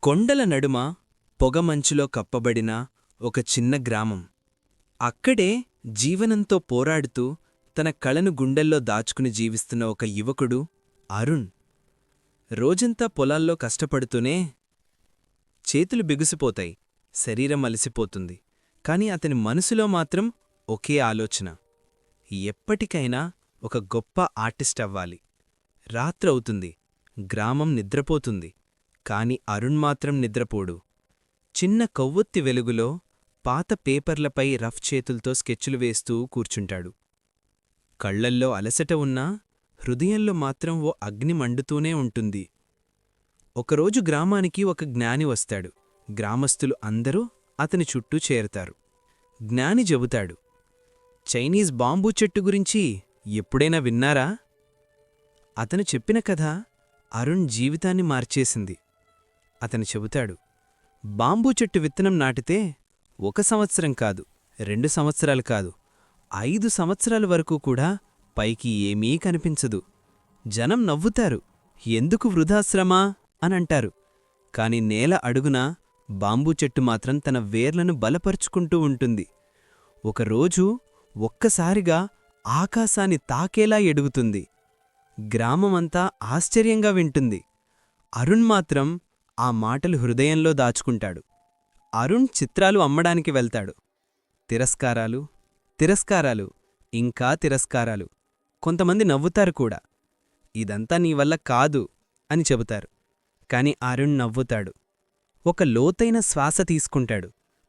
కొండల నడుమ పొగమంచులో కప్పబడిన ఒక చిన్న గ్రామం. అక్కడే జీవనంతో పోరాడుతూ తన కళను గుండెల్లో దాచుకుని జీవిస్తున్న ఒక యువకుడు అరుణ్. రోజంతా పొలాల్లో కష్టపడుతూనే చేతులు బిగుసిపోతాయి, శరీరం అలసిపోతుంది. కాని అతని మనసులో మాత్రం ఒకే ఆలోచన: ఎప్పటికైనా ఒక గొప్ప ఆర్టిస్ట్ అవ్వాలి. రాత్రవుతుంది, గ్రామం నిద్రపోతుంది. కాని అరుణ్ మాత్రం నిద్రపోడు. చిన్న కొవ్వొత్తి వెలుగులో పాత పేపర్లపై రఫ్ చేతులతో స్కెచ్చులు వేస్తూ కూర్చుంటాడు. కళ్లల్లో అలసట ఉన్నా హృదయంలో మాత్రం ఓ అగ్ని మండుతూనే ఉంటుంది. ఒకరోజు గ్రామానికి ఒక జ్ఞాని వస్తాడు. గ్రామస్తులు అందరూ అతని చుట్టూ చేరతారు. జ్ఞాని చెబుతాడు: చైనీస్ బాంబూ చెట్టు గురించి ఎప్పుడైనా విన్నారా? అతను చెప్పిన కథ అరుణ్ జీవితాన్ని మార్చేసింది. అతను చెబుతాడు: బాంబూ చెట్టు విత్తనం నాటితే 1 సంవత్సరం కాదు, 2 సంవత్సరాలు కాదు, 5 సంవత్సరాల వరకు కూడా పైకి ఏమీ కనిపించదు. జనం నవ్వుతారు, ఎందుకు వృధాశ్రమా అనంటారు. కాని నేల అడుగున బాంబూ చెట్టు మాత్రం తన వేర్లను బలపరుచుకుంటూ ఉంటుంది. ఒకరోజు ఒక్కసారిగా ఆకాశాన్ని తాకేలా ఎడుగుతుంది. గ్రామమంతా ఆశ్చర్యంగా వింటుంది. అరుణ్ మాత్రం ఆ మాటలు హృదయంలో దాచుకుంటాడు. అరుణ్ చిత్రాలు అమ్మడానికి వెళ్తాడు. తిరస్కారాలు, తిరస్కారాలు, ఇంకా తిరస్కారాలు. కొంతమంది నవ్వుతారు కూడా. ఇదంతా నీవల్ల కాదు అని చెబుతారు. కాని అరుణ్ నవ్వుతాడు. ఒక లోతైన శ్వాస తీసుకుంటాడు.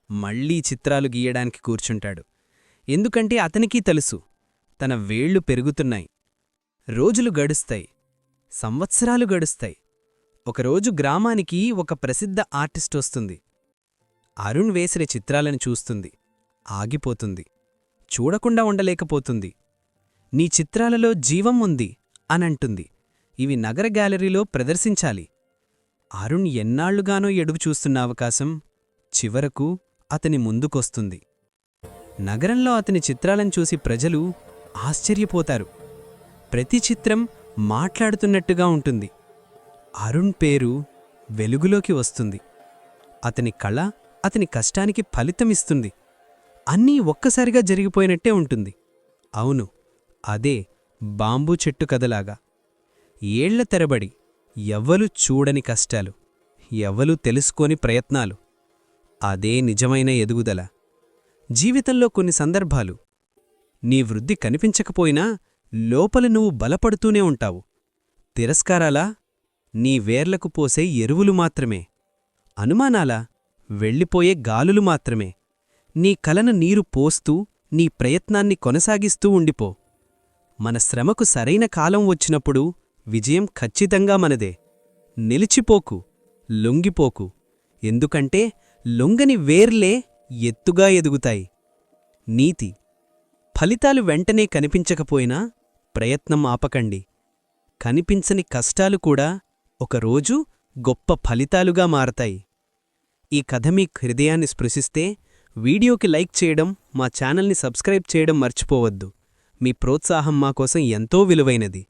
మళ్లీ చిత్రాలు గీయడానికి కూర్చుంటాడు. ఎందుకంటే అతనికీ తెలుసు, తన వేళ్లు పెరుగుతున్నాయి. రోజులు గడుస్తాయి, సంవత్సరాలు గడుస్తాయి. ఒకరోజు గ్రామానికి ఒక ప్రసిద్ధ ఆర్టిస్ట్ వస్తుంది. అరుణ్ వేసిన చిత్రాలను చూస్తుంది, ఆగిపోతుంది. చూడకుండా ఉండలేకపోతుంది. నీ చిత్రాలలో జీవం ఉంది అనంటుంది. ఇవి నగర గ్యాలరీలో ప్రదర్శించాలి. అరుణ్ ఎన్నాళ్లుగానో ఎడుగు చూస్తున్న అవకాశం చివరకు అతని ముందుకొస్తుంది. నగరంలో అతని చిత్రాలను చూసి ప్రజలు ఆశ్చర్యపోతారు. ప్రతి చిత్రం మాట్లాడుతున్నట్టుగా ఉంటుంది. అరుణ్ పేరు వెలుగులోకి వస్తుంది. అతని కళ అతని కష్టానికి ఫలితమిస్తుంది. అన్నీ ఒక్కసారిగా జరిగిపోయినట్టే ఉంటుంది. అవును, అదే బాంబూ చెట్టు కథలాగా. ఏళ్ల తరబడి ఎవ్వలూ చూడని కష్టాలు, ఎవ్వలూ తెలుసుకోని ప్రయత్నాలు, అదే నిజమైన ఎదుగుదల. జీవితంలో కొన్ని సందర్భాలు నీ వృద్ధి కనిపించకపోయినా లోపల నువ్వు బలపడుతూనే ఉంటావు. తిరస్కారాలా? నీ వేర్లకు పోసే ఎరువులు మాత్రమే. అనుమానాలా? వెళ్ళిపోయే గాలులు మాత్రమే. నీ కలను నీరు పోస్తూ నీ ప్రయత్నాన్ని కొనసాగిస్తూ ఉండిపో. మన శ్రమకు సరైన కాలం వచ్చినప్పుడు విజయం ఖచ్చితంగా మనదే. నిలిచిపోకు, లొంగిపోకు. ఎందుకంటే లొంగని వేర్లే ఎత్తుగా ఎదుగుతాయి. నీతి: ఫలితాలు వెంటనే కనిపించకపోయినా ప్రయత్నం ఆపకండి. కనిపించని కష్టాలు కూడా ఒకరోజు గొప్ప ఫలితాలుగా మారతాయి. ఈ కథ మీ హృదయాన్ని స్పృశిస్తే వీడియోకి లైక్ చేయడం, మా ఛానల్ని సబ్స్క్రైబ్ చేయడం మర్చిపోవద్దు. మీ ప్రోత్సాహం మాకోసం ఎంతో విలువైనది.